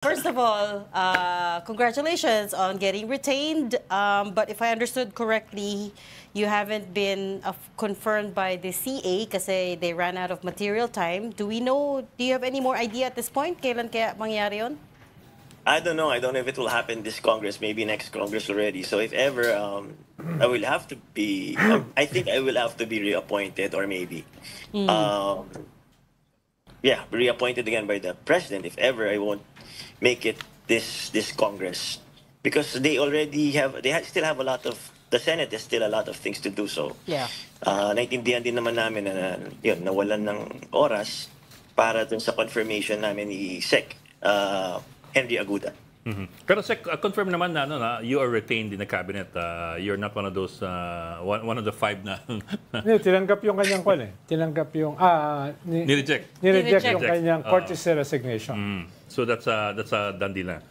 First of all, congratulations on getting retained. But if I understood correctly, you haven't been confirmed by the CA kasi they ran out of material time. Do you have any more idea at this point? Kailan kaya mangyari yun? I don't know. I don't know if it will happen this Congress, maybe next Congress already. So if ever, I will have to be, I think I will have to be reappointed or maybe, yeah, reappointed again by the president if ever I won't make it this Congress. Because they already have, still have a lot of, the Senate has still a lot of things to do. So, Yeah. naintindihan din naman namin na, yun, nawalan ng oras para dun sa confirmation namin ni Sec. Henry Aguda. Pero Sec, confirm naman na, you are retained in the cabinet. You're not one of those, one of the five na... Hindi, tinanggap yung kanyang kwan eh. Tinanggap yung, Nireject. nireject yung kanyang courtesy resignation. So that's a done deal na.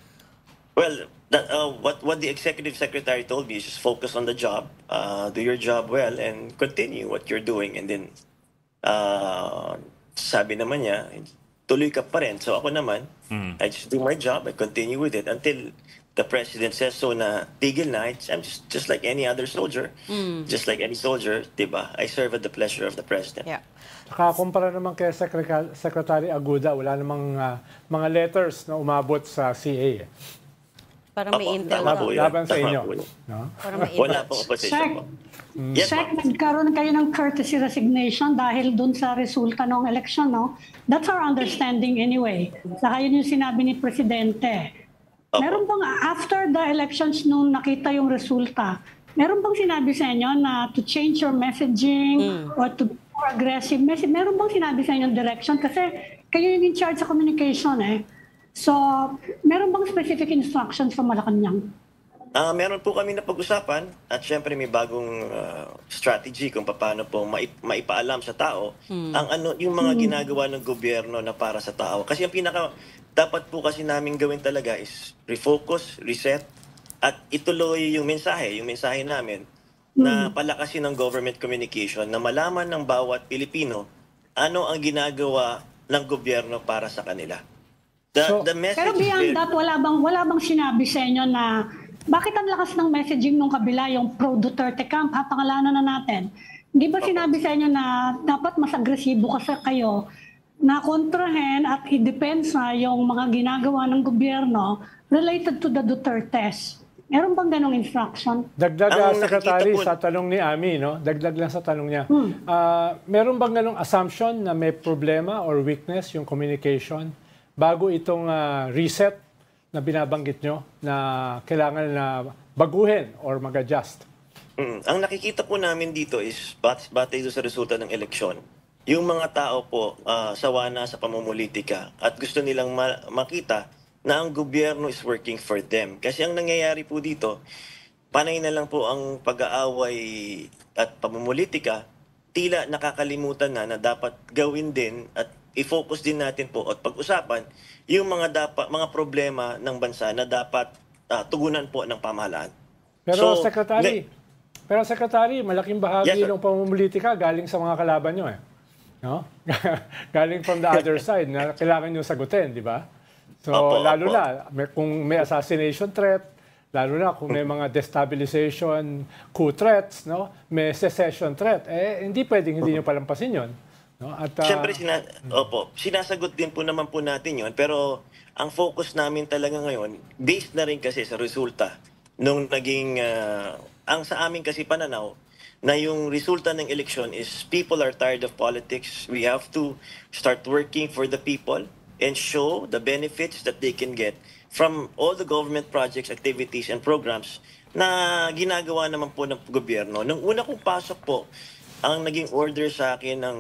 Well, what the executive secretary told me is just focus on the job, do your job well, and continue what you're doing. And then, sabi naman niya, tuloy ka pa rin. So ako naman, I just do my job, I continue with it until the president says so na tigil na. I'm just like any other soldier. Just like any soldier, diba? I serve at the pleasure of the president. Yeah. Kumpara naman kay Secretary Aguda, wala namang mga letters na umabot sa CA. Parang may intel laban sa inyo. No? Wala po opposition po. Yes, Sec, nagkaroon kayo ng courtesy resignation dahil dun sa resulta ng election, no? That's our understanding anyway. Saka yun yung sinabi ni Presidente. Meron bang, after the elections nung nakita yung resulta, meron bang sinabi sa inyo na to change your messaging or to be more aggressive message? Meron bang sinabi sa inyo direction? Kasi kayo yung in charge sa communication eh. So, meron bang specific instructions sa Malacanang? Meron po kami na pag-usapan at syempre may bagong strategy kung paano po maipaalam sa tao ang yung mga ginagawa ng gobyerno na para sa tao. Kasi ang dapat po kasi namin gawin talaga is refocus, reset, at ituloy yung mensahe namin na palakasin ng government communication, na malaman ng bawat Pilipino ano ang ginagawa ng gobyerno para sa kanila. The message pero beyond that, wala bang sinabi sa inyo na bakit ang lakas ng messaging nung kabila, yung pro-Duterte camp, pangalanan na natin? Hindi ba sinabi sa inyo na dapat mas agresibo kasi kayo na kontrahen at i-depensa yung mga ginagawa ng gobyerno related to the Dutertes? Meron bang ganong instruction? Dagdag, Secretary, sa tanong ni Ami, no? Dagdag lang sa tanong niya. Meron bang ganong assumption na may problema or weakness yung communication bago itong reset na binabanggit nyo na kailangan na baguhin or mag-adjust? Ang nakikita po namin dito is batay sa resulta ng eleksyon. Yung mga tao po sawa na sa pamumulitika at gusto nilang makita na ang gobyerno is working for them. Kasi ang nangyayari po dito, panay na lang po ang pag-aaway at pamumulitika, tila nakakalimutan na dapat gawin din at i-focus din natin po at pag-usapan yung mga problema ng bansa na dapat tugunan po ng pamahalaan. Pero Secretary, malaking bahagi ng pamumulitika galing sa mga kalaban nyo eh. No? Galing from the other side na kailangan nyo sagutin, di ba? So lalo na kung may assassination threat, lalo na kung may mga destabilization coup threats, no? May secession threat, hindi pwedeng hindi nyo palampasin yun. No? At, siyempre, sinasagot din po naman po natin yon, pero ang focus namin talaga ngayon, based na rin kasi sa resulta nung naging, ang sa amin kasi pananaw, na yung resulta ng election is people are tired of politics. We have to start working for the people and show the benefits that they can get from all the government projects, activities, and programs na ginagawa naman po ng gobyerno. Nung una kong pasok po, ang naging order sa akin ng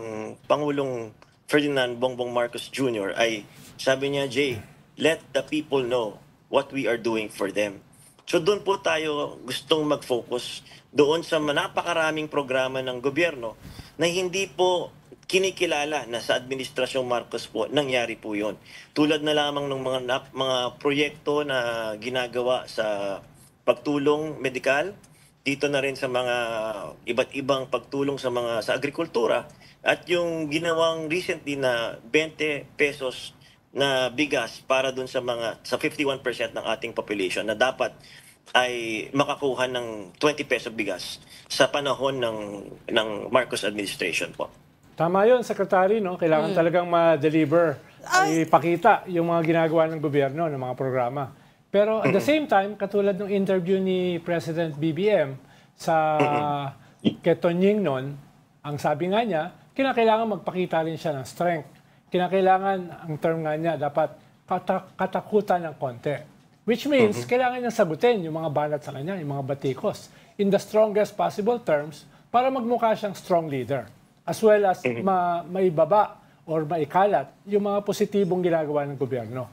Pangulong Ferdinand Bongbong Marcos Jr. ay sabi niya, Jay, let the people know what we are doing for them. So doon po tayo gustong mag-focus doon sa napakaraming programa ng gobyerno na hindi po kinikilala na sa Administrasyong Marcos po nangyari po yon. Tulad na lamang ng mga proyekto na ginagawa sa pagtulong medikal, dito na rin sa mga iba't ibang pagtulong sa agrikultura at yung ginawang recently na 20 pesos na bigas para dun sa 51% ng ating population na dapat ay makakuha ng 20 peso bigas sa panahon ng Marcos administration po. Tama yun, Secretary, no? Kailangan talagang ma-deliver, ipakita yung mga ginagawa ng gobyerno, ng mga programa. Pero at the same time, katulad ng interview ni President BBM sa Ketonying noon, ang sabi nga niya, kinakailangan magpakita rin siya ng strength. Kinakailangan, ang term nga niya, dapat katakutan ng konti. Which means, kailangan niyang sagutin yung mga banat sa kanya, yung mga batikos, in the strongest possible terms, para magmukha siyang strong leader. As well as maibaba or maikalat yung mga positibong ginagawa ng gobyerno.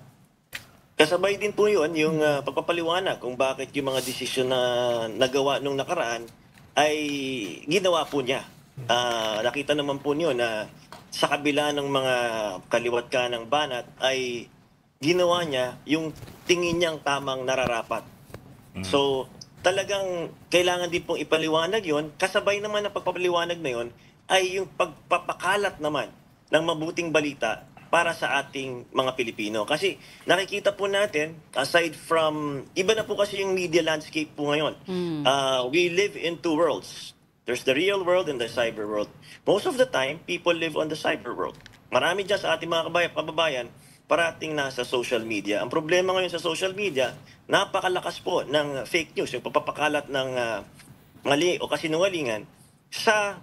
Kasabay din po yun, yung pagpapaliwanag kung bakit yung mga desisyon na nagawa nung nakaraan ay ginawa po niya. Nakita naman po niyo na sa kabila ng mga kaliwat ka ng banat ay ginawa niya yung tingin niyang tamang nararapat. So talagang kailangan din pong ipaliwanag yon. Kasabay naman ng pagpapaliwanag na yon ay yung pagpapakalat naman ng mabuting balita para sa ating mga Pilipino. Kasi nakikita po natin, aside from, iba na po kasi yung media landscape po ngayon. We live in two worlds. There's the real world and the cyber world. Most of the time, people live on the cyber world. Marami dyan sa ating mga kababayan, parating nasa social media. Ang problema ngayon sa social media, napakalakas po ng fake news, yung papapakalat ng mali o kasinungalingan sa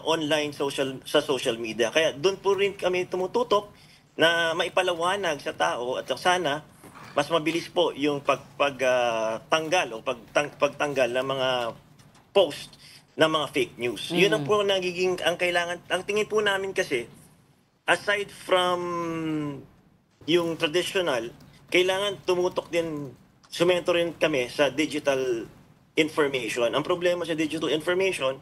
online social media. Kaya doon po rin kami tumututok na maipalawanag sa tao at sana mas mabilis po yung pagtanggal o pagtanggal ng mga post ng mga fake news. Yun ang po nagiging ang kailangan. Ang tingin po namin kasi aside from yung traditional, kailangan tumutok din, sumento rin kami sa digital information. Ang problema sa digital information,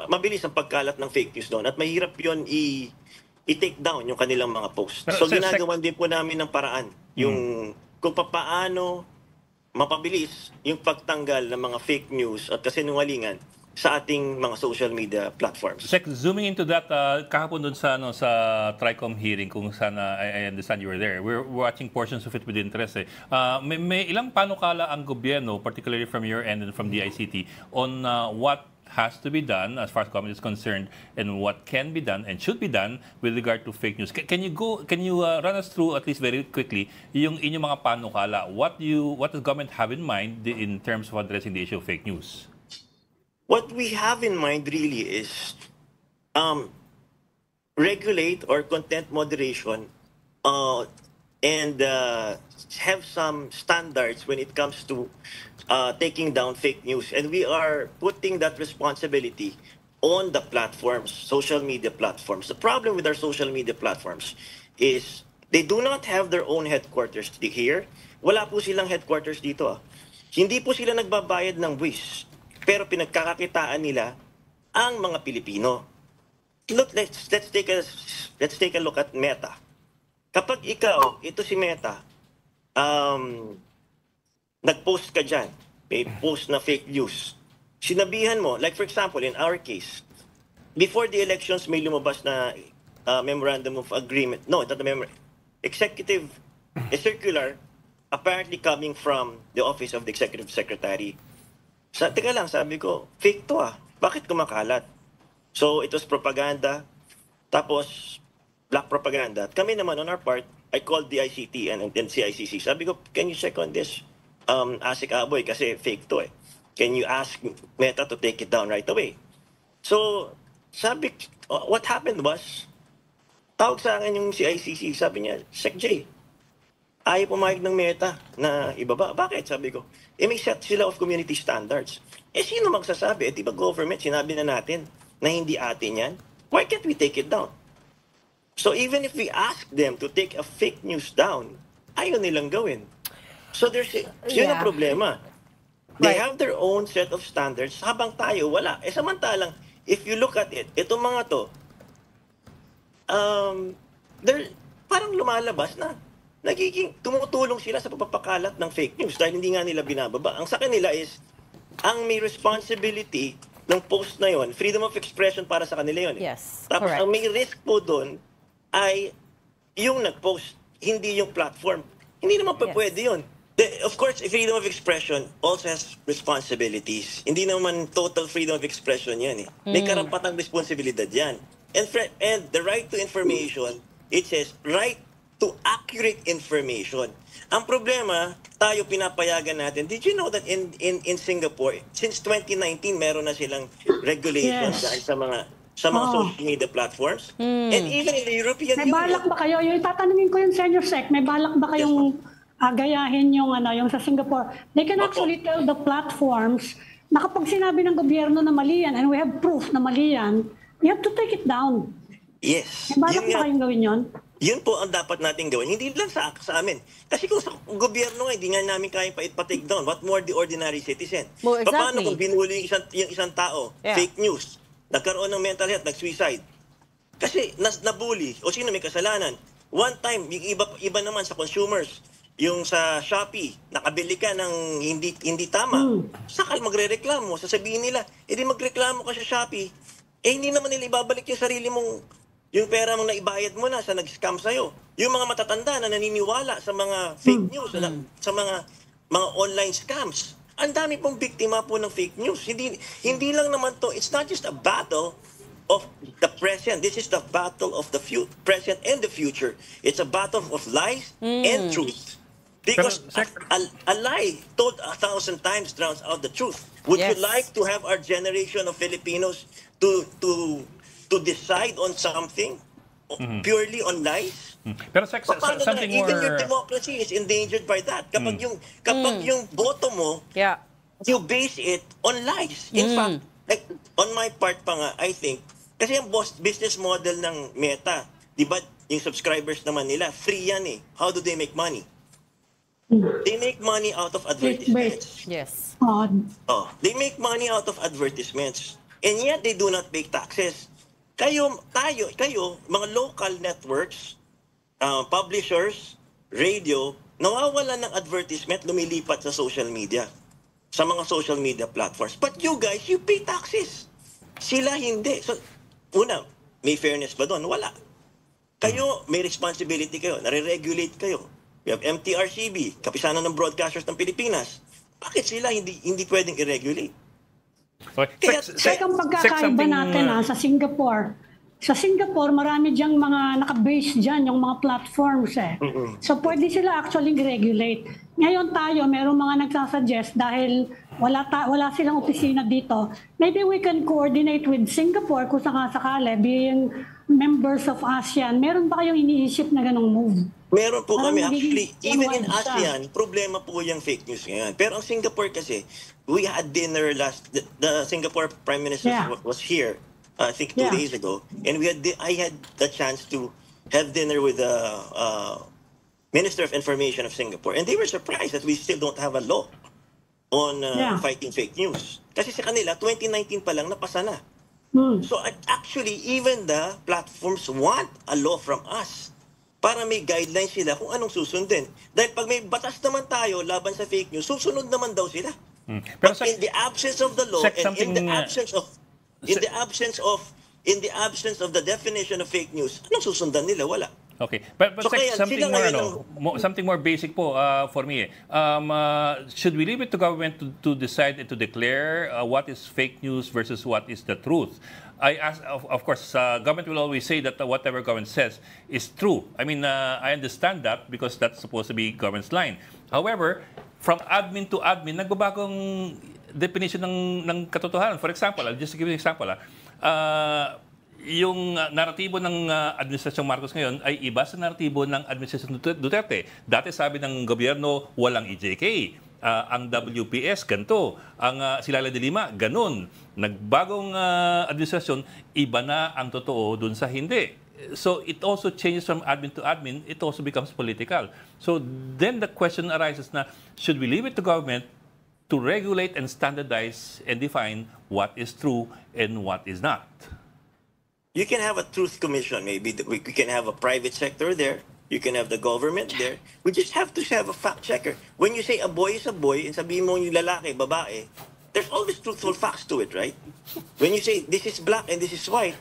mabilis ang pagkalat ng fake news doon at mahirap yun i-take down yung kanilang mga posts. So ginagawan din po namin ng paraan yung kung paano mapabilis yung pagtanggal ng mga fake news at kasinungalingan sa ating mga social media platforms. Sec, zooming into that, kahapon dun sa TRICOM hearing, kung saan I understand you were there, we're watching portions of it with interest. May ilang panukala ang gobyerno, particularly from your end and from the ICT, on what has to be done as far as government is concerned and what can be done and should be done with regard to fake news. Can you run us through at least very quickly yung inyong mga panukala? What does government have in mind in terms of addressing the issue of fake news? What we have in mind really is regulate or content moderation and have some standards when it comes to taking down fake news. And we are putting that responsibility on the platforms, social media platforms. The problem with our social media platforms is they do not have their own headquarters here. Wala po silang headquarters dito. Hindi po sila nagbabayad ng buwis, pero pinagkakakitaan nila ang mga Pilipino. Look, let's take a look at Meta. Kapag ikaw, ito si Meta, nag-post ka dyan, may post na fake news, sinabihan mo, like for example, in our case, before the elections may lumabas na memorandum of agreement, no, not a executive, a circular, apparently coming from the office of the executive secretary. Teka lang, sabi ko, fake to bakit kumakalat? So, it was propaganda, tapos black propaganda. At kami naman on our part, I called the ICT and CICC. Sabi ko, can you check on this? Asik Aboy, kasi fake to Can you ask Meta to take it down right away? So, sabi, what happened was, tawag sa akin yung CICC, sabi niya, Sec J, ayaw pumayag ng Meta na ibaba. Bakit? Sabi ko, may set sila of community standards. Sino magsasabi? Di ba government, sinabi na natin na hindi atin yan? Why can't we take it down? So even if we ask them to take a fake news down, ayaw nilang gawin. So yun ang problema. They have their own set of standards, habang tayo wala. Samantalang, if you look at it, itong mga to, parang lumalabas na tumutulong sila sa pagpapakalat ng fake news dahil hindi nga nila binababa. Ang sa kanila is, ang may responsibility ng post na yon, freedom of expression para sa kanila yon. Yes, Tapos correct. ang may risk po doon ay yung nag-post, hindi yung platform. Hindi naman pa Yes. pwede yun. Of course, freedom of expression also has responsibilities. Hindi naman total freedom of expression yan eh. May karapatang responsibilidad yan. And the right to information, it says right to accurate information. Ang problema, tayo pinapayagan natin. Did you know that in Singapore, since 2019, meron na silang regulations Yes. dahil sa mga social media platforms? And even in the European May balak ba kayo? Yung tatanungin ko yung Senior Sec, may balak ba kayong gayahin yung sa Singapore? They can actually tell the platforms na kapag sinabi ng gobyerno na mali yan, and we have proof na mali yan, you have to take it down. Yes. May balak ba kayong gawin yun? Yun po ang dapat nating gawin. Hindi lang sa amin. Kasi kung sa gobyerno nga, hindi nga namin kayang pa-take down. What more the ordinary citizen? Well, exactly. Paano kung binuli yung isang tao? Yeah. Fake news. Nagkaroon ng mental health, nag-suicide. Kasi nabully. O sino may kasalanan? One time, yung iba naman sa consumers, yung sa Shopee, nakabili ka ng hindi tama. Sakal magre-reklamo. Sasabihin nila, edi magreklamo ka sa Shopee. Hindi naman nila ibabalik yung sarili mong yung pera mong naibayad mo na sa nag-scam sa'yo. Yung mga matatanda na naniniwala sa mga fake news, sa mga online scams. Ang dami pong biktima po ng fake news. Hindi lang naman to, it's not just a battle of the present. This is the battle of the present and the future. It's a battle of lies and truth. Because a lie told 1,000 times drowns out the truth. Would you Yes. like to have our generation of Filipinos to decide on something purely on lies? Pero Sec, Paano na, something even your more... democracy is endangered by that. Kapag yung boto mo, Yeah. you base it on lies. In fact, like, on my part pa nga, I think, kasi yung business model ng Meta, di ba, yung subscribers naman nila, free yan eh. How do they make money? They make money out of advertisements. Yes. Oh, they make money out of advertisements. And yet they do not pay taxes. Kayo, mga local networks, publishers, radio, nawawalan ng advertisement, lumilipat sa social media, sa mga social media platforms. But you guys, you pay taxes. Sila hindi. So, una, may fairness ba doon? Wala. Kayo, may responsibility kayo, nare-regulate kayo. We have MTRCB, Kapisanan ng Broadcasters ng Pilipinas. Bakit sila hindi pwedeng i-regulate? Kaya ang pagkakaiba natin sa Singapore. Sa Singapore, marami diyang mga naka-base dyan, yung mga platforms eh. So pwede sila actually regulate. Ngayon tayo, merong mga nagsasuggest dahil wala silang opisina dito. Maybe we can coordinate with Singapore kung sakasakali, being members of ASEAN. Meron ba kayong iniisip na ganong move? Meron po kami. Actually, magiging even in siya. ASEAN, problema po yung fake news ngayon. Pero ang Singapore kasi, we had dinner the Singapore Prime Minister was here, I think 2 days ago, and I had the chance to have dinner with the Minister of Information of Singapore, and they were surprised that we still don't have a law on fighting fake news. Kasi sa kanila, 2019 pa lang napasa na. So actually, even the platforms want a law from us para may guidelines sila kung anong susundin. Dahil pag may batas naman tayo laban sa fake news, susunod naman daw sila. But in the absence of the law and in the absence of the definition of fake news, anong susundan nila? Wala. Okay, but So kaya something more basic po for me. Should we leave it to government to decide and to declare what is fake news versus what is the truth? I ask, of course, government will always say that whatever government says is true. I mean, I understand that because that's supposed to be government's line. However, from admin to admin, nagbabagong definition ng katotohanan. For example, I'll just give you an example. Yung naratibo ng Administrasyong Marcos ngayon ay iba sa naratibo ng Administrasyong Duterte. Dati sabi ng gobyerno, walang EJK. Ang WPS, ganito. Ang Silala de Lima, ganun. Nagbagong administrasyon, iba na ang totoo dun sa hindi. So it also changes from admin to admin. It also becomes political. So then the question arises na, should we leave it to government to regulate and standardize and define what is true and what is not? You can have a truth commission. Maybe we can have a private sector there. You can have the government there. We just have to have a fact checker. When you say a boy is a boy, and sabihin mo yung lalaki, babae, there's always truthful facts to it, right? When you say, this is black and this is white,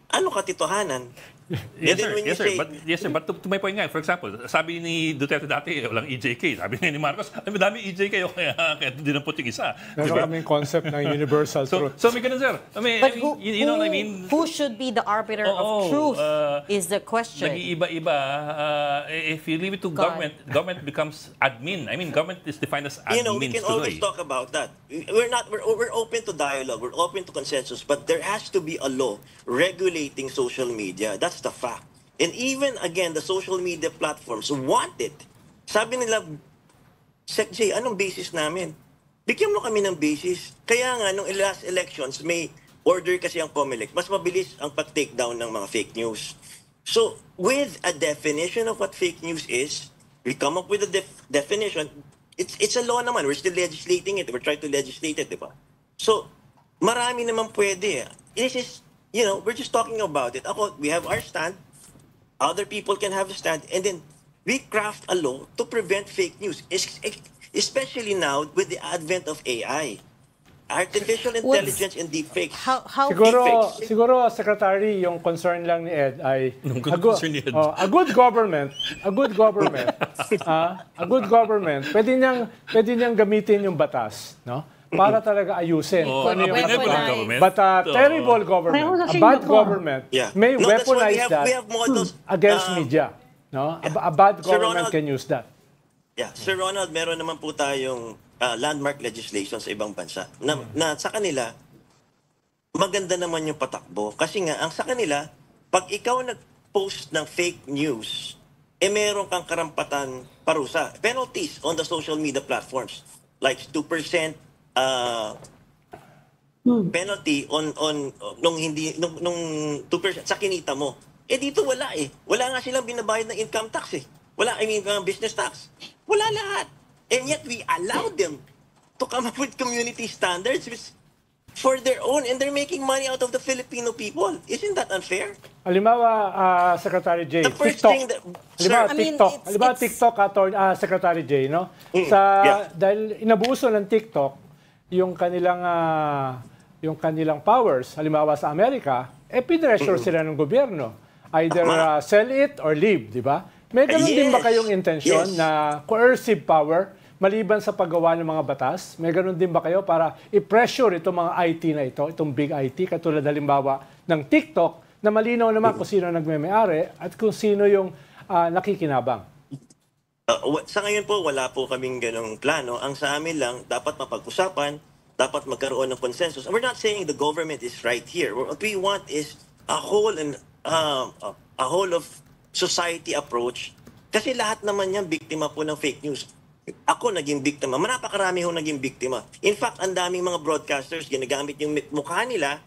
ano katotohanan? Yes, sir. when you Yes, sir. say- But to my point nga, for example, sabi ni Duterte dati, walang EJK. Sabi ni Marcos, dami EJK, kaya dinampot yung isa. Meron kaming concept ng universal truth. So may ganun, sir. But You know what I mean? who should be the arbiter Oo, of truth is the question. Nag-iiba-iba. If you leave it to God. government becomes admin. I mean, government is defined as admin. You know, we can always talk about that. We're open to dialogue, we're open to consensus, but there has to be a law regulating social media. That's the fact. And even again, the social media platforms want it. Sabi nila, Sec J, anong basis namin? Bigyan mo kami ng basis. Kaya nga, nung last elections, may order kasi ang COMELEC. Mas mabilis ang pag-take down ng mga fake news. So, with a definition of what fake news is, we come up with a definition. It's a law naman. We're still legislating it. We're trying to legislate it, di ba? So, marami naman pwede. This is, we're just talking about it. We have our stand. Other people can have a stand. And then, we craft a law to prevent fake news. Especially now with the advent of AI. Artificial intelligence and deepfakes. How Siguro, Secretary, yung concern lang ni Ed ay concern ni Ed. a good government, pwede niyang gamitin yung batas, no? Para talaga ayusin. Oh, Kung ano yung benevolent katotohanan. government. But a terrible government, Pareho sa a bad Singapore. government Yeah. may No, that's why weaponize that we have models. against media. No? A bad Sir government Ronald- can use that. Yeah, Sir Ronald, meron naman po tayong landmark legislation sa ibang bansa na sa kanila, maganda naman yung patakbo. Kasi nga, ang sa kanila, pag ikaw nag-post ng fake news, meron kang karampatan parusa. Penalties on the social media platforms. Like 2% penalty on nung 2% sa kinita mo. Dito wala eh. Wala nga silang binabayad ng income tax eh. Wala, business tax. Wala lahat. And yet we allow them to come up with community standards which for their own, and they're making money out of the Filipino people. Isn't that unfair? Halimbawa, Secretary Jay, The first TikTok. thing that, Halimbawa, sir, I mean, TikTok. it's- Halimbawa, it's- TikTok, Secretary Jay, no? Yeah. Dahil inabuso ng TikTok yung kanilang powers, halimbawa sa Amerika, pinressure sila ng gobyerno. Either sell it or leave, di ba? May ganun din ba Yes. kayong intensyon Yes. na coercive power maliban sa paggawa ng mga batas? May ganun din ba kayo para i-pressure itong mga IT na ito, itong big IT, katulad halimbawa ng TikTok, na malinaw naman kung sino nagme-may-ari at kung sino yung nakikinabang? Sa ngayon po, wala po kaming ganong plano. Ang sa amin lang, dapat mapag-usapan, dapat magkaroon ng consensus. We're not saying the government is right here. What we want is a whole of society approach. Kasi lahat naman yan, biktima po ng fake news. Ako naging biktima. Napakarami ho naging biktima. In fact, ang daming mga broadcasters, ginagamit yung mukha nila,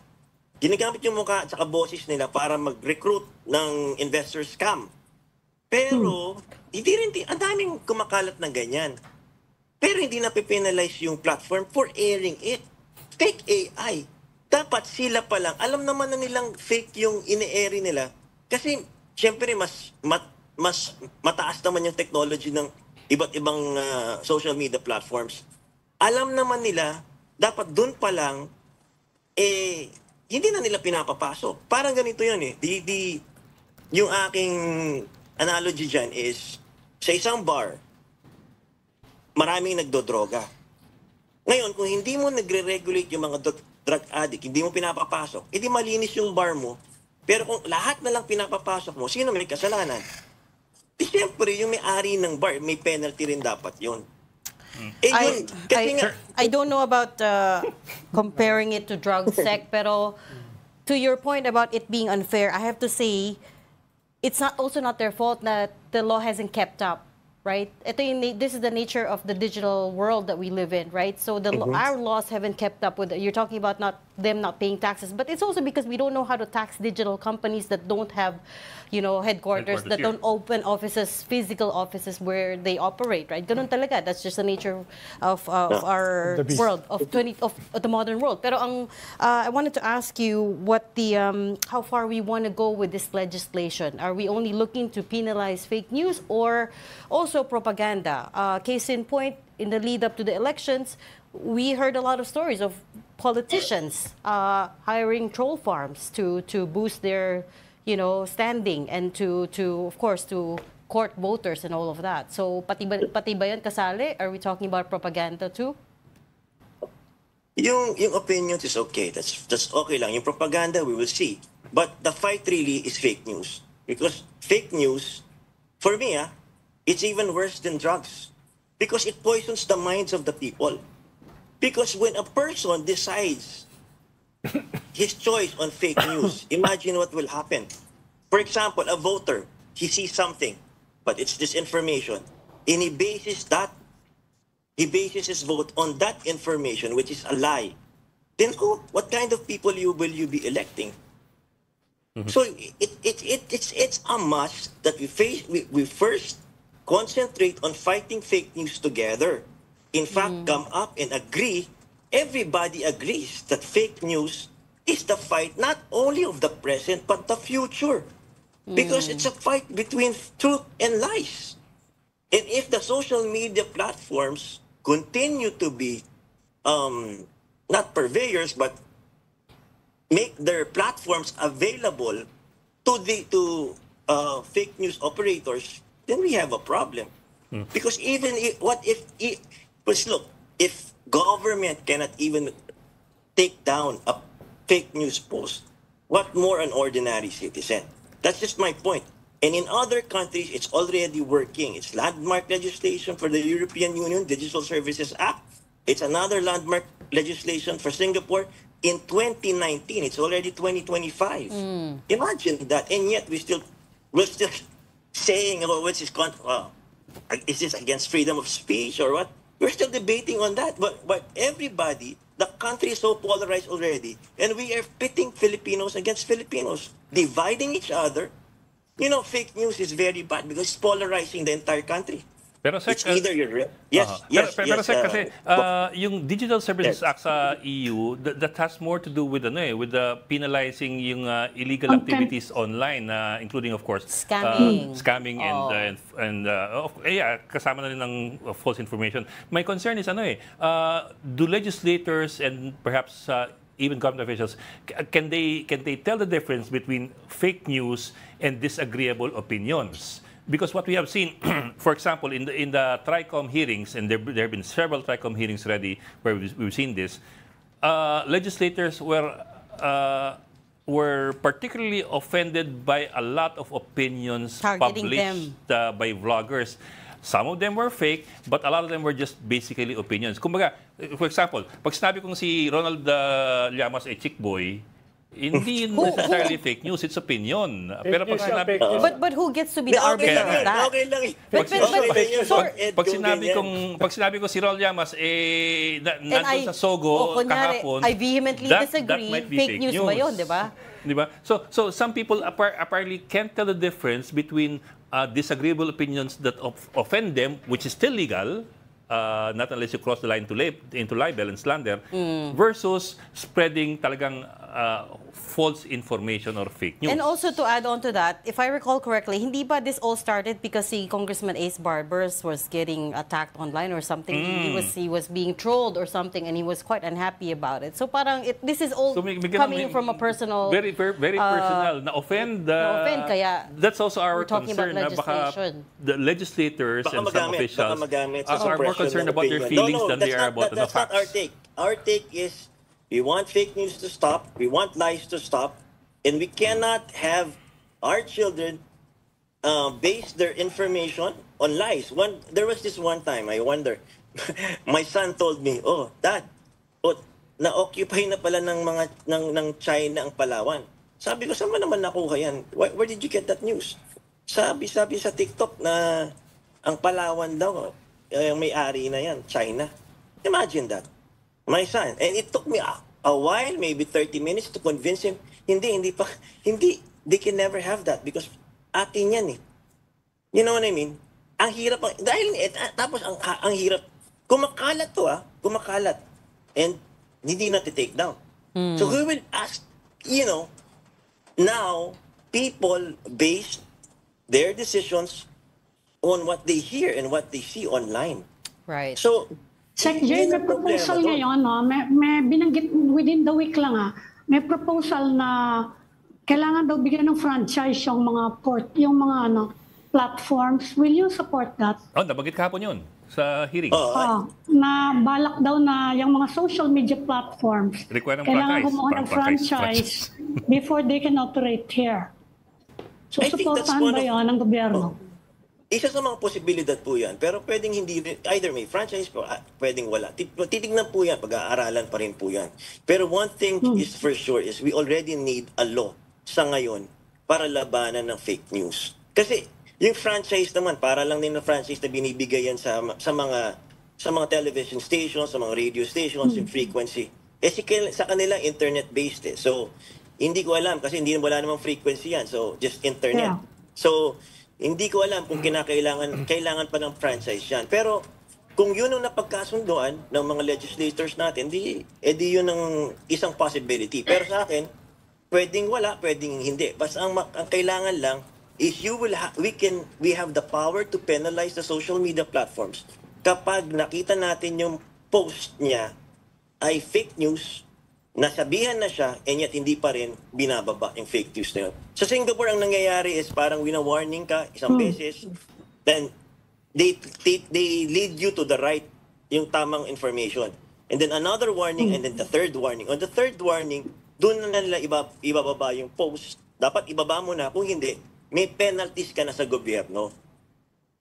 ginagamit yung mukha at saka boses nila para mag-recruit ng investor scam. Pero, ang daming kumakalat ng ganyan. Pero hindi na penalize yung platform for airing it. Fake AI. Dapat sila pa lang, alam naman na nilang fake yung ine-airy nila. Kasi, syempre, mas mataas naman yung technology ng iba't ibang social media platforms. Alam naman nila, dapat dun pa lang, hindi na nila pinapapasok. Parang ganito yun eh. Yung aking analogy dyan is, sa isang bar, maraming nagdodroga. Ngayon, kung hindi mo nagre-regulate yung mga drug addict, hindi mo pinapapasok, edi malinis yung bar mo. Pero kung lahat na lang pinapapasok mo, sino may kasalanan? Siyempre, yung may-ari ng bar, may penalty rin dapat yun. I don't know about comparing it to drug sec, pero to your point about it being unfair, I have to say, it's also not their fault that the law hasn't kept up, right? This is the nature of the digital world that we live in, right? So our laws haven't kept up with it. You're talking about them not paying taxes, but it's also because we don't know how to tax digital companies that don't have, headquarters that here. don't open offices, physical offices where they operate, right? Ganun talaga. That's just the nature of our The beast. world, of the modern world. Pero I wanted to ask you what how far we want to go with this legislation. Are we only looking to penalize fake news or also propaganda? Case in point, in the lead up to the elections, we heard a lot of stories of politicians hiring troll farms to boost their, standing and to of course to court voters and all of that. So pati ba yan kasali? Are we talking about propaganda too? Yung opinions is okay. That's okay lang. Yung propaganda, we will see. But the fight really is fake news. Because fake news, for me, it's even worse than drugs. Because it poisons the minds of the people. Because when a person decides his choice on fake news, imagine what will happen. For example, a voter, he sees something, but it's disinformation, and he bases his vote on that information, which is a lie. Then what kind of people will you be electing? Mm-hmm. So it's a must that we first concentrate on fighting fake news together. In fact, come up and agree. Everybody agrees that fake news is the fight not only of the present but the future, because it's a fight between truth and lies. And if the social media platforms continue to be not purveyors but make their platforms available to fake news operators, then we have a problem. Because if government cannot even take down a fake news post, what more an ordinary citizen? That's just my point. And in other countries, it's already working. It's landmark legislation for the European Union Digital Services Act. It's another landmark legislation for Singapore. In 2019, it's already 2025. Imagine that, and yet we're still saying about is this against freedom of speech or what? We're still debating on that. But everybody, the country is so polarized already, and we are pitting Filipinos against Filipinos, dividing each other. Fake news is very bad because it's polarizing the entire country. Pero Sec, it's either you're yes. Pero Sec, kasi yung Digital Services Act sa EU that has more to do with with the penalizing yung illegal activities online, including of course scamming and kasama na rin ng false information. My concern is do legislators and perhaps even government officials, can they tell the difference between fake news and disagreeable opinions? Because what we have seen, for example, in the TRICOM hearings, and there have been several TRICOM hearings already where we've seen this, legislators were particularly offended by a lot of opinions published by vloggers. Some of them were fake, but a lot of them were just basically opinions. Kumbaga, for example, pag sinabi kong si Ronald Llamas ay chick boy, hindi necessarily fake news, it's opinion. Pero pag sinabi but who gets to be the arbiter of that? Okay lang. Pag sinabi ko si Ronald Llamas nandun sa Sogo kahapon, I vehemently disagree. Fake news ba yun, di ba? Diba? So some people apparently can't tell the difference between disagreeable opinions that offend them, which is still legal, not unless you cross the line into libel and slander, versus spreading talagang false information or fake news. And also to add on to that, if I recall correctly, hindi ba this all started because si Congressman Ace Barbers was getting attacked online or something? He was being trolled or something, and he was quite unhappy about it. So parang this is all coming from a personal... Very personal. Na-offend. Kaya that's also our concern. About legislation. The legislators and some officials are more concerned about their feelings than they are about the facts. That's not our take. Our take is we want fake news to stop. We want lies to stop. And we cannot have our children base their information on lies. There was this one time, I wonder, my son told me, Dad, na-occupy na pala ng China ang Palawan. Sabi ko, saan mo naman nakuha yan? Where did you get that news? Sabi sa TikTok na ang Palawan daw, may-ari na yan, China. Imagine that. My son. And it took me a while, maybe 30 minutes to convince him, hindi, they can never have that because atin yan eh. You know what I mean? Ang hirap, tapos ang hirap, kumakalat. And hindi na take down. So we will ask, now people base their decisions on what they hear and what they see online. Right. So Sec Jay, may proposal ngayon, no? May binanggit within the week lang, may proposal na kailangan daw bigyan ng franchise yung mga platforms. Will you support that? Nabanggit kahapon yun sa hearing. Na balak daw na yung mga social media platforms Require ng kailangan franchise. kumuha ng franchise before they can operate here. So, I think that's supportahan one ba of- yun ng gobyerno? Isa sa mga posibilidad po yan, pero pwedeng hindi, either may franchise po, pwedeng wala. Titignan po yan, pag-aaralan pa rin po yan. Pero one thing is for sure is we already need a law sa ngayon para labanan ng fake news. Kasi yung franchise naman, para lang din na franchise na binibigay yan sa mga television stations, sa mga radio stations, yung frequency. Sa kanila, internet-based eh. So, hindi ko alam kasi wala namang frequency yan. So, just internet. Yeah. So, hindi ko alam kung kailangan pa ng franchise yan. Pero kung yun ang napagkasunduan ng mga legislators natin, edi yun ang isang possibility. Pero sa akin, pwedeng wala, pwedeng hindi. Basta ang kailangan lang is we have the power to penalize the social media platforms kapag nakita natin yung post niya ay fake news, nasabihan na siya, and yet hindi pa rin binababa yung fake news na yun. Sa Singapore, ang nangyayari is parang wina-warning ka isang beses, then they lead you to the right, yung tamang information. And then another warning, and then the third warning. On the third warning, doon na nila ibababa yung post. Dapat ibaba mo na, kung hindi, may penalties ka na sa gobyerno.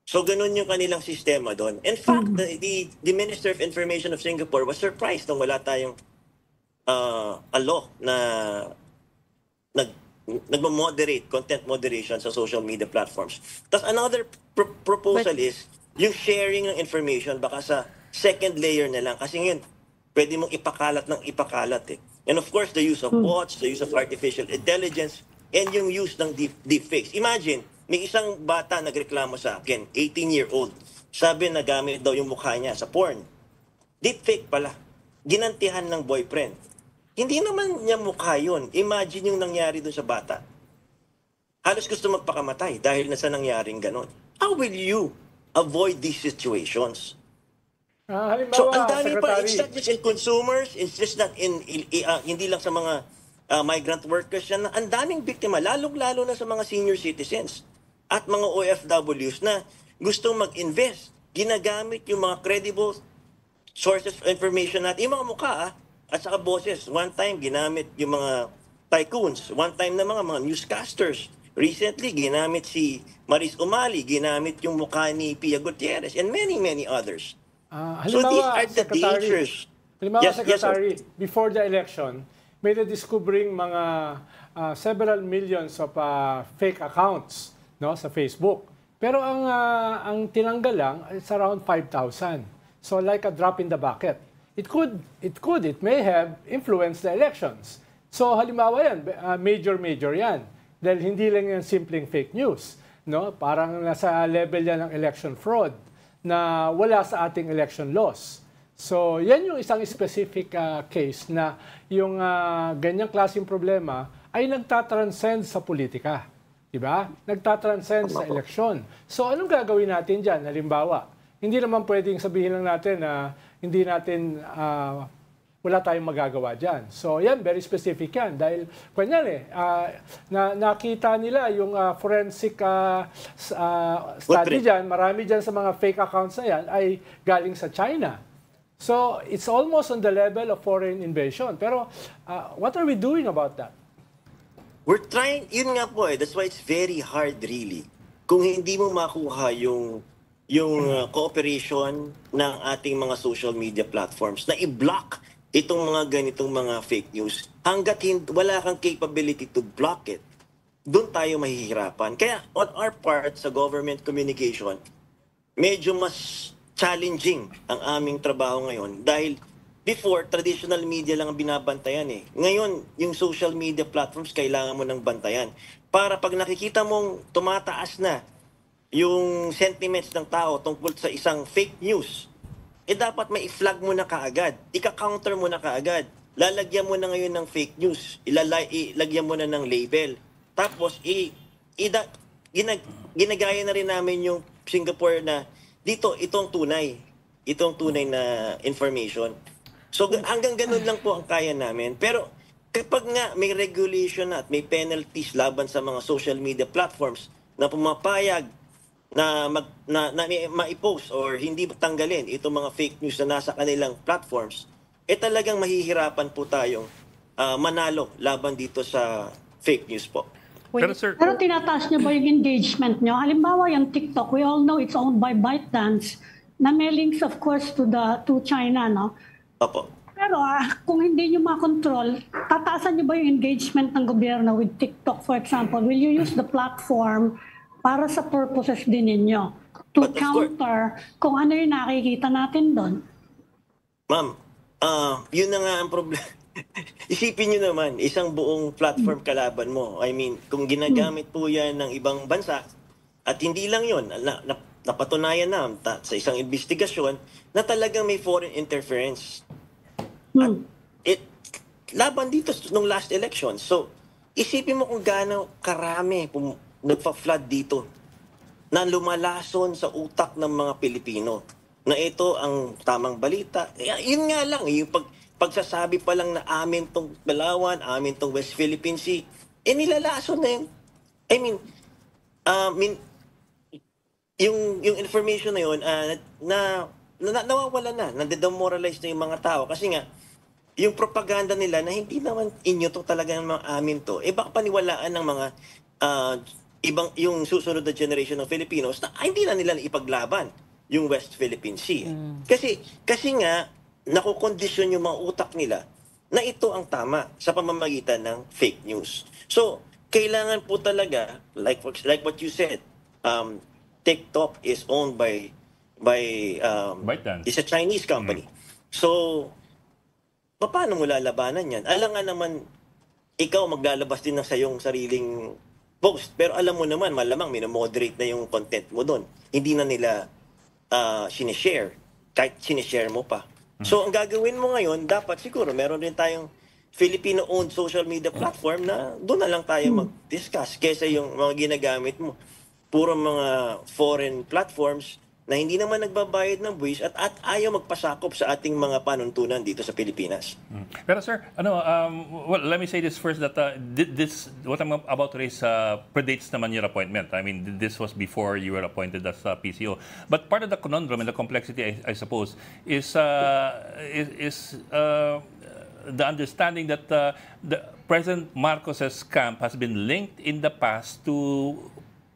So, ganun yung kanilang sistema doon. In fact, the Minister of Information of Singapore was surprised nung wala tayong a law na nagmo-moderate, content moderation sa social media platforms. Tapos another proposal is yung sharing ng information baka sa second layer na lang. Kasi ngayon, pwede mong ipakalat eh. And of course, the use of bots, the use of artificial intelligence, and yung use ng deepfakes. Imagine, may isang bata nagreklamo sa akin, 18-year-old. Sabi na gamit daw yung mukha niya sa porn. Deepfake pala. Ginantihan ng boyfriend. Hindi naman niya mukha yun. Imagine yung nangyari doon sa bata. Halos gusto magpakamatay dahil na sa nangyaring ganon. How will you avoid these situations? Halimbawa, So, ang dami pa, Secretary, it's not just in consumers, it's just not hindi lang sa mga migrant workers yan. Ang daming biktima, lalong-lalo na sa mga senior citizens at mga OFWs na gustong mag-invest. Ginagamit yung mga credible sources of information natin. Yung mga mukha, at saka boses. One time, ginamit yung mga tycoons. One time na mga newscasters. Recently, ginamit si Maris Umali. Ginamit yung mukha ni Pia Gutierrez and many, many others. So these are the dangers. Halimbawa, Yes, Secretary, before the election, may na-discovering mga several millions of fake accounts, no, sa Facebook. Pero ang tinanggal lang is around 5,000. So like a drop in the bucket. It may have influenced the elections. So halimbawa yan, major yan. Dahil hindi lang yan simpleng fake news. No? Parang nasa level yan ng election fraud na wala sa ating election laws. So yan yung isang specific case na yung ganyang klaseng problema ay nagtatranscend sa politika. Diba? Nagtatranscend sa eleksyon. So anong gagawin natin dyan? Halimbawa, hindi naman pwedeng sabihin lang natin na hindi natin, wala tayong magagawa dyan. So yan, very specific yan. Dahil, kunyari, nakita nila yung forensic study dyan, marami dyan sa mga fake accounts na yan ay galing sa China. So it's almost on the level of foreign invasion. Pero what are we doing about that? We're trying, yun nga po that's why it's very hard really. Kung hindi mo makuha yung cooperation ng ating mga social media platforms na i-block itong mga ganitong mga fake news, hanggat wala kang capability to block it, doon tayo mahihirapan. Kaya on our part sa government communication, medyo mas challenging ang aming trabaho ngayon dahil before, traditional media lang ang binabantayan eh. Ngayon, yung social media platforms, kailangan mo ng bantayan. Para pag nakikita mong tumataas na yung sentiments ng tao tungkol sa isang fake news, dapat may i-flag mo na kaagad. Ika-counter mo na kaagad. Lalagyan mo na ngayon ng fake news. Ilagyan mo na ng label. Tapos, ginagaya na rin namin yung Singapore na dito, itong tunay. itong tunay na information. So hanggang ganun lang po ang kaya namin. Pero kapag nga may regulation na at may penalties laban sa mga social media platforms na pumapayag na ma-post or hindi tanggalin itong mga fake news na nasa kanilang platforms, talagang mahihirapan po tayong manalo laban dito sa fake news po. Pero sir, Pero tinataas niyo ba yung engagement niyo? Halimbawa, yung TikTok, we all know it's owned by ByteDance, na may links of course to China, no? Opo. Pero kung hindi niyo makontrol, tataasan niyo ba yung engagement ng gobyerno with TikTok, for example? Will you use the platform para sa purposes din ninyo to But of course, counter kung ano yung nakikita natin doon? ma'am, yun na nga ang problema. Isipin nyo naman, isang buong platform kalaban mo. I mean, kung ginagamit po yan ng ibang bansa, at hindi lang yun, napatunayan na sa isang investigasyon na talagang may foreign interference. At laban dito nung last election. So, isipin mo kung gaano karami nagpa-flood dito na lumalason sa utak ng mga Pilipino na ito ang tamang balita. Yun nga lang, yung pagsasabi pa lang na amin tong Palawan, amin tong West Philippine Sea, nilalason na yun. I mean, yung information na yun, nawawala na, nade-demoralize na yung mga tao. Kasi nga, yung propaganda nila na hindi naman inyo to talaga ng mga amin to, baka paniwalaan ng mga yung susunod na generation ng Filipinos na hindi na nila ipaglaban yung West Philippine Sea. Kasi nga, nakukondisyon yung mga utak nila na ito ang tama sa pamamagitan ng fake news. So, kailangan po talaga, like what you said, TikTok is owned by ByteDance. it's a Chinese company. So, paano mo lalabanan yan? Alam nga naman, ikaw maglalabas din ng sayong sariling post. Pero alam mo naman, malamang minomoderate na yung content mo doon. Hindi na nila sinishare, kahit sinishare mo pa. So, ang gagawin mo ngayon, dapat siguro meron din tayong Filipino-owned social media platform na doon na lang tayo mag-discuss kaysa yung mga ginagamit mo. Puro mga foreign platforms na hindi naman nagbabayad ng buwis at ayaw magpasakop sa ating mga panuntunan dito sa Pilipinas. Pero sir, well, let me say this first that this what I'm about to raise predates naman your appointment. I mean, this was before you were appointed as PCO. But part of the conundrum and the complexity, I suppose, is the understanding that the President Marcos's camp has been linked in the past to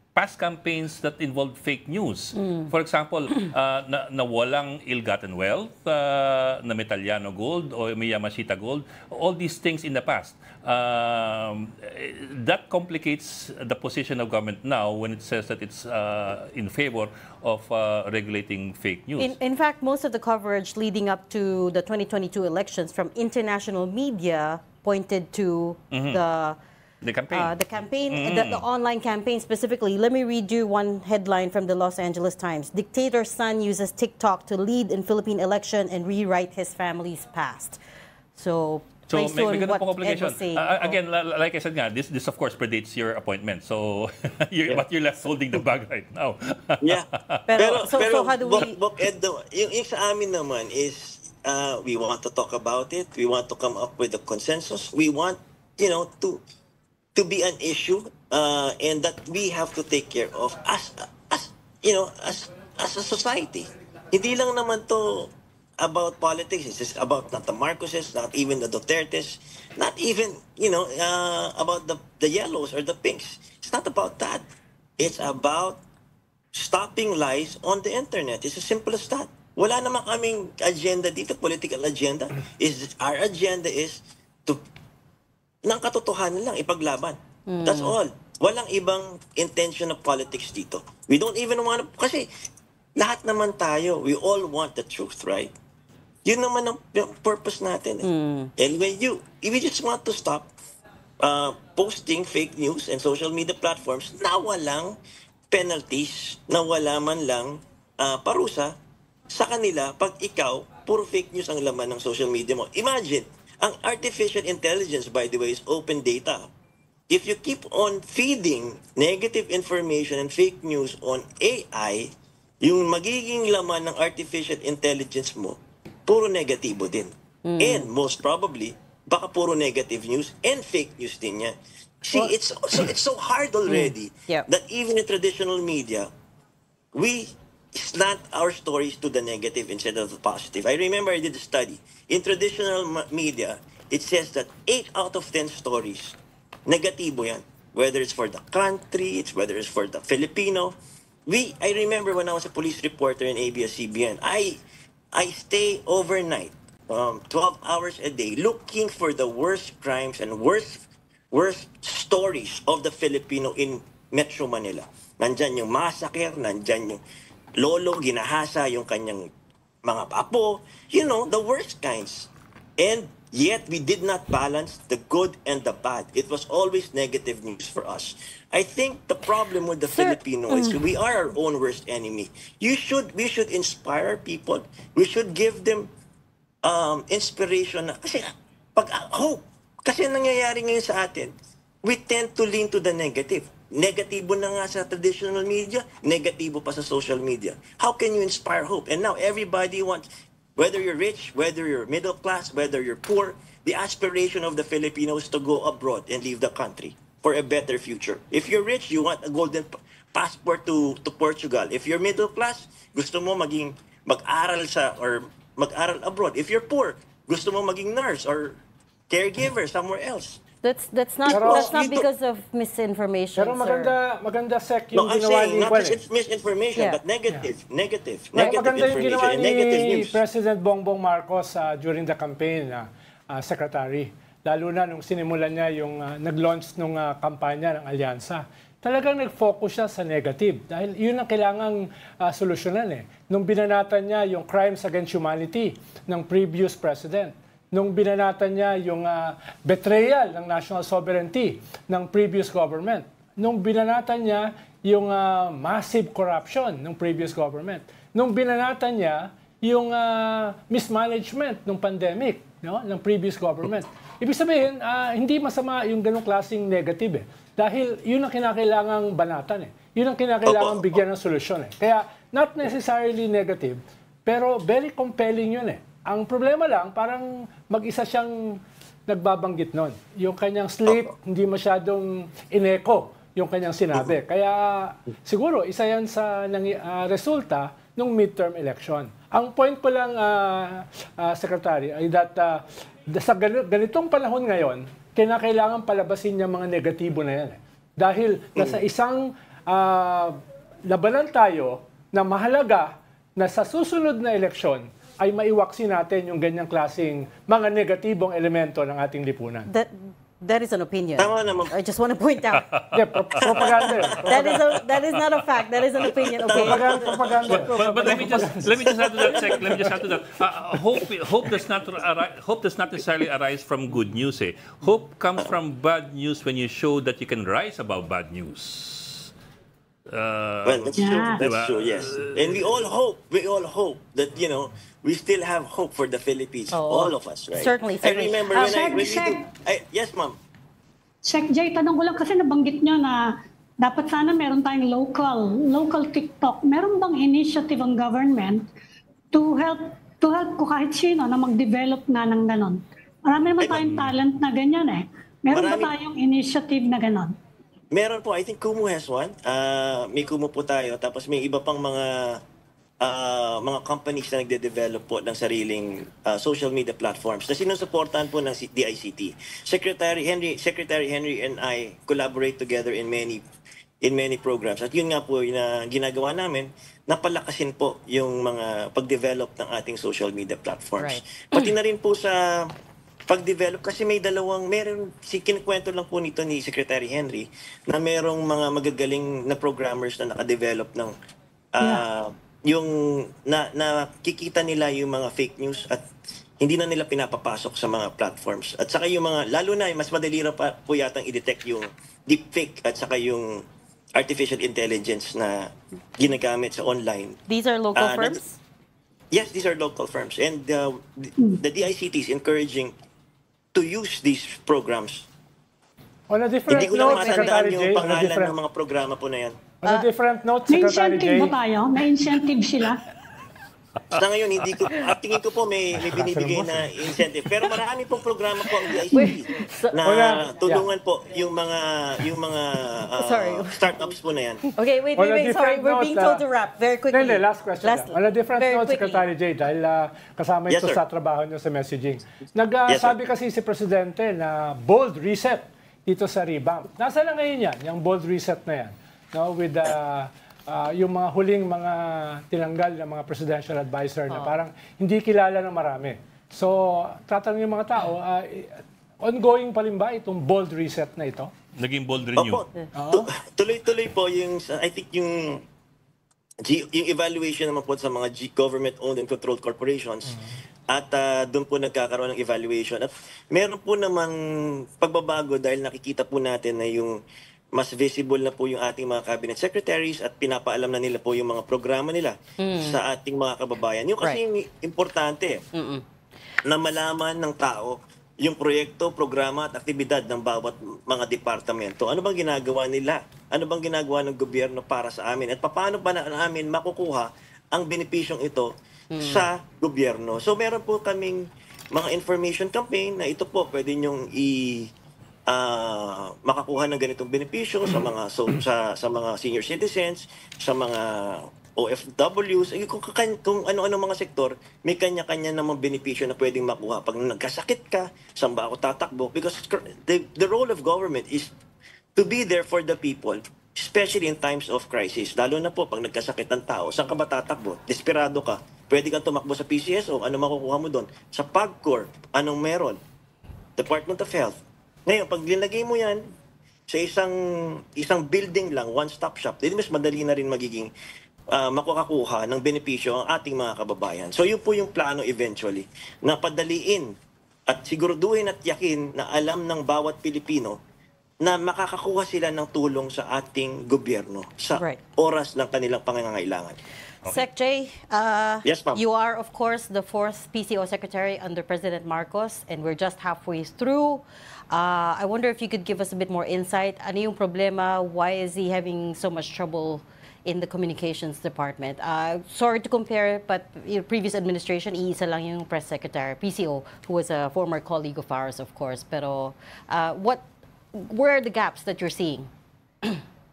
past campaigns that involved fake news. For example, na walang ill-gotten wealth, na Metaliano gold o Miyamashita gold, all these things in the past. That complicates the position of government now when it says that it's in favor of regulating fake news. In fact, most of the coverage leading up to the 2022 elections from international media pointed to The campaign. The online campaign specifically. Let me read you one headline from the Los Angeles Times. Dictator's son uses TikTok to lead in Philippine election and rewrite his family's past. So may ganun what pong Ed complication. was saying. Again, like I said nga, this of course predates your appointment. So, but you're left holding the bag right now. Yeah. Pero how do we... Ed, yung sa amin naman is, we want to talk about it. We want to come up with a consensus. We want, to be an issue and that we have to take care of as a society. Hindi lang naman to about politics. It's just about not the Marcoses, not even the Dutertes, not even about the yellows or the pinks. It's not about that. It's about stopping lies on the internet. It's as simple as that. Wala naman kaming agenda dito, political agenda. Our agenda is to ng katotohanan lang ipaglaban. That's all. Walang ibang intention of politics dito. We don't even want to, kasi lahat naman tayo, we all want the truth, right? Yun naman ang purpose natin. Anyway, we just want to stop posting fake news and social media platforms na walang penalties, na wala man lang parusa sa kanila pag ikaw, puro fake news ang laman ng social media mo. Imagine, ang artificial intelligence, by the way, is open data. If you keep on feeding negative information and fake news on AI, yung magiging laman ng artificial intelligence mo, puro negatibo din. And most probably, baka puro negative news and fake news din yan. See, it's so hard already Yep. that even in traditional media, we slant our stories to the negative instead of the positive. I remember I did a study. In traditional media, it says that 8 out of 10 stories, negatibo yan. Whether it's for the country, whether it's for the Filipino. I remember when I was a police reporter in ABS-CBN, I stay overnight, 12 hours a day, looking for the worst crimes and worst stories of the Filipino in Metro Manila. Nandyan yung massacre, nandyan yung lolo, ginahasa yung kanyang mga apo, the worst kinds. And yet, we did not balance the good and the bad. It was always negative news for us. I think the problem with the Filipino is we are our own worst enemy. We should inspire people. We should give them inspiration. Kasi hope. Kasi nangyayari ngayon sa atin, we tend to lean to the negative. Negatibo na nga sa traditional media, negatibo pa sa social media. How can you inspire hope? And now everybody wants, whether you're rich, whether you're middle class, whether you're poor, the aspiration of the Filipinos to go abroad and leave the country for a better future. If you're rich, you want a golden passport to Portugal. If you're middle class, gusto mo mag-aral abroad. If you're poor, gusto mo maging nurse or caregiver somewhere else. That's not because of misinformation. Pero maganda Sec yung No, I'm ginawa saying ni not Juan. just it's misinformation, Yeah. but negative Maganda yung information ginawa and negative ni news. President Bongbong Marcos during the campaign, Secretary. Lalo na nung sinimulan niya yung nag-launch nung kampanya ng alyansa. Talagang nag-focus siya sa negative dahil yun ang kailangang solusyonan eh. Nung binanatan niya yung crimes against humanity ng previous president, nung binanatan niya yung betrayal ng national sovereignty ng previous government, nung binanatan niya yung massive corruption ng previous government, nung binanatan niya yung mismanagement ng pandemic ng previous government. Ibig sabihin, hindi masama yung ganong klaseng negative eh. Dahil yun ang kinakailangang banatan eh. Yun ang kinakailangang bigyan ng solusyon eh. Kaya not necessarily negative, pero very compelling yun eh. Ang problema lang, parang mag-isa siyang nagbabanggit nun. Yung kanyang slate, hindi masyadong in-echo yung kanyang sinabi. Kaya siguro, isa yan sa resulta ng midterm election. Ang point ko lang, Secretary, ay that sa ganitong panahon ngayon, kinakailangan palabasin niya mga negatibo na yan. Dahil nasa isang labanan tayo na mahalaga na sa susunod na eleksyon, ay maiwaksi natin yung ganyang klaseng mga negatibong elemento ng ating lipunan. That is an opinion. Tama naman. I just want to point out. Yeah, propaganda. That is not a fact. That is an opinion. Okay. Propaganda. But let me just add to that, Sec. Let me just add to that. Hope does not necessarily arise from good news. Eh. Hope comes from bad news when you show that you can rise above bad news. Well, that's true. That's true. Yes, and we all hope that we still have hope for the Philippines. All of us, right? Certainly. I remember when we do. Yes, ma'am. Sec Jay, tanong ko lang kasi nabanggit niyo na dapat sana meron tayong local TikTok. Meron bang initiative ang government to help ko kahit sino na mag-develop nga ng ganon? Marami naman tayong talent na ganyan eh. Meron ba tayong initiative na ganon? Meron po. I think Kumu has one. May Kumu po tayo. Tapos may iba pang mga companies na nagde-develop po ng sariling social media platforms na sinusuportahan po ng DICT. Secretary Henry and I collaborate together in many programs. At yun nga po na ginagawa namin, napalakasin po yung mga pag-develop ng ating social media platforms. Right. Pati na rin po sa pag-develop kasi kinukwento lang po nito ni Secretary Henry na merong mga magagaling na programmers na naka-develop ng yung nakikita nila yung mga fake news at hindi na nila pinapapasok sa mga platforms. At saka yung mga, lalo na, mas madali pa po yatang i-detect yung deepfake at saka yung artificial intelligence na ginagamit sa online. These are local firms? Yes, these are local firms. And the DICT is encouraging to use these programs. On a different Hindi ko lang note, matandaan Secretary yung Jay, pangalan ng mga programa po na yan. On a different note, May Secretary incentive Jay. ba tayo? May incentive sila? Sa ngayon, hindi ko, tingin ko po may binibigay na incentive. Pero marami pong programa po ang DICT na tulungan po yung mga Sorry. startups po na yan. Okay, wait. On a Sorry, different we're being note, told to wrap very quickly. Hindi, last question. On a different very note, quickly. Secretary Jay, dahil kasama Yes, ito sir. sa trabaho nyo sa messaging. Yes, Nagsabi kasi si Presidente na bold reset dito sa revamp. Nasa na ngayon yan, yung bold reset na yan? No, with yung mga huling mga tinanggal ng mga presidential advisor na parang hindi kilala ng marami. So, tatanungin yung mga tao, ongoing pa rin ba itong bold reset na ito? Naging bold renew. Opo. Tuloy-tuloy po yung, I think yung evaluation naman po sa mga government-owned and controlled corporations. At doon po nagkakaroon ng evaluation. At meron po namang pagbabago dahil nakikita po natin na yung mas visible na po yung ating mga cabinet secretaries at pinapaalam na nila po yung mga programa nila sa ating mga kababayan. Yung kasi yung importante na malaman ng tao yung proyekto, programa at aktibidad ng bawat mga departamento. Ano bang ginagawa nila? Ano bang ginagawa ng gobyerno para sa amin? At paano ba namin makukuha ang benepisyong ito sa gobyerno? So meron po kaming mga information campaign na ito po pwede nyong makakuha ng ganitong benepisyo sa mga sa mga senior citizens, sa mga OFWs, kung ano-ano mga sektor, may kanya-kanya namang benepisyo na pwedeng makuha. Pag nagkasakit ka, saan ba ako tatakbo? Because the role of government is to be there for the people, especially in times of crisis. Lalo na po pag nagkasakit ng tao, saan ka ba tatakbo? Desperado ka, pwede kang tumakbo sa PCSO, ano makukuha mo doon? Sa PAGCOR, anong meron? Department of Health. Ngayon, pag linagay mo yan sa isang building lang, one-stop shop, then mas madali na rin magiging makukuha ng benepisyo ang ating mga kababayan. So yun po yung plano eventually, na padaliin at siguraduhin at yakin na alam ng bawat Pilipino na makakakuha sila ng tulong sa ating gobyerno sa oras ng kanilang pangangailangan. Sec J, Yes, ma'am. you are, of course, the fourth PCO Secretary under President Marcos, and we're just halfway through. I wonder if you could give us a bit more insight. Ano yung problema? Why is he having so much trouble in the communications department? Sorry to compare, but your previous administration, iisa lang yung press secretary, PCO, who was a former colleague of ours, of course. Pero where are the gaps that you're seeing?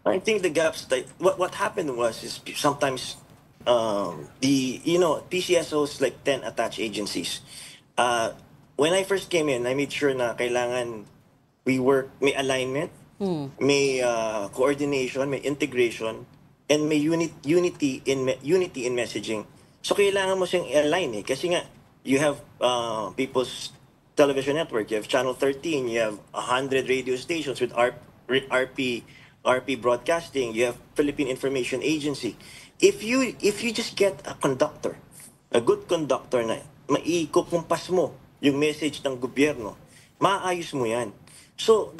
I think the gaps that what happened was is sometimes PCSOs like 10 attached agencies. When I first came in, I made sure na kailangan may alignment, may coordination, may integration, and may unity in messaging. So kailangan mo siyang i-align kasi nga you have People's Television Network, you have Channel 13, you have 100 radio stations with RP Broadcasting, you have Philippine Information Agency. If you just get a good conductor na maikukumpas mo yung message ng gobyerno, maayos mo yan. So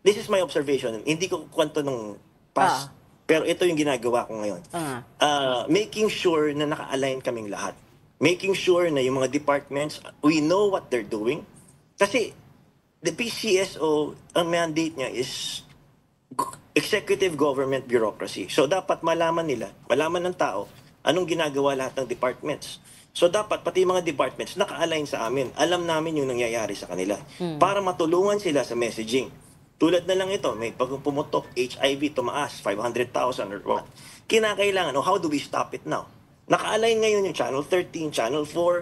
this is my observation, hindi ko kwento ng past, pero ito yung ginagawa ko ngayon. Making sure na naka-align kaming lahat. Making sure na yung mga departments, we know what they're doing. Kasi the PCSO, ang mandate niya is executive government bureaucracy. So dapat malaman ng tao, anong ginagawa lahat ng departments. So dapat pati mga departments naka-align sa amin. Alam namin yung nangyayari sa kanila. Para matulungan sila sa messaging. Tulad na lang ito, may pag pumutok, HIV tumaas, 500,000 or what. Kinakailangan, how do we stop it now? Naka-align ngayon yung Channel 13, Channel 4,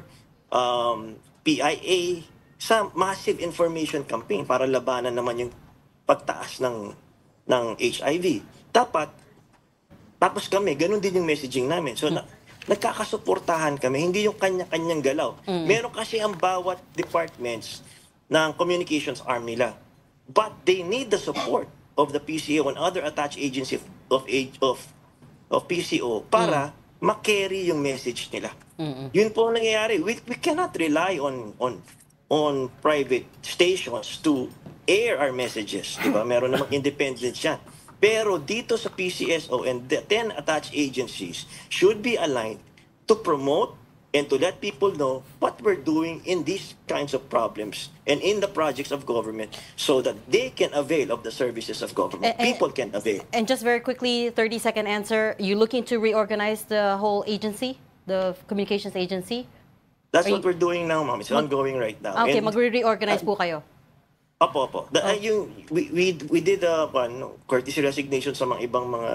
PIA, sa massive information campaign para labanan naman yung pagtaas ng HIV. Tapos kami, ganun din yung messaging namin. So, nagkakasuportahan kami, hindi yung kanya-kanyang galaw. Meron kasi ang bawat departments ng communications arm nila. But they need the support of the PCO and other attached agencies of PCO para ma-carry yung message nila. Yun po ang nangyayari. We cannot rely on private stations to air our messages. Diba? Meron namang independence yan. Pero dito sa PCSO and the 10 attached agencies should be aligned to promote and to let people know what we're doing in these kinds of problems and in the projects of government so that they can avail of the services of government. People can avail. And just very quickly, 30-second answer, you looking to reorganize the whole agency, the communications agency? That's what we're doing now, ma'am. It's ongoing right now. Okay, And- magre-reorganize po kayo. Opo. We did a courtesy resignation sa mga ibang mga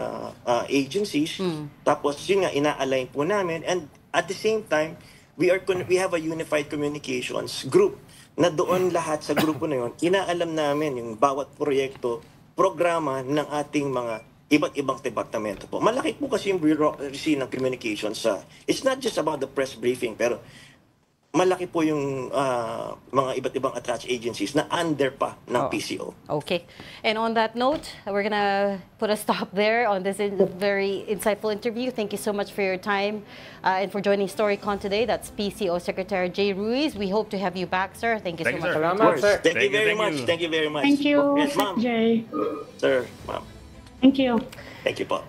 agencies. Tapos yun nga, ina-align po namin. And at the same time, we have a unified communications group na doon lahat sa grupo na yun, inaalam namin yung bawat proyekto, programa ng ating mga iba't ibang departamento po. Malaki po kasi yung bureaucracy ng communications it's not just about the press briefing, pero malaki po yung mga iba't ibang attached agencies na under pa ng PCO. Okay. And on that note, we're gonna put a stop there on this very insightful interview. Thank you so much for your time and for joining StoryCon today. That's PCO Secretary Jay Ruiz. We hope to have you back, sir. Thank you so much. Sir. Salamat, sir. Thank you very much. Thank you very much. Thank you, Yes, ma'am. Jay. Sir, ma'am. Thank you. Thank you po.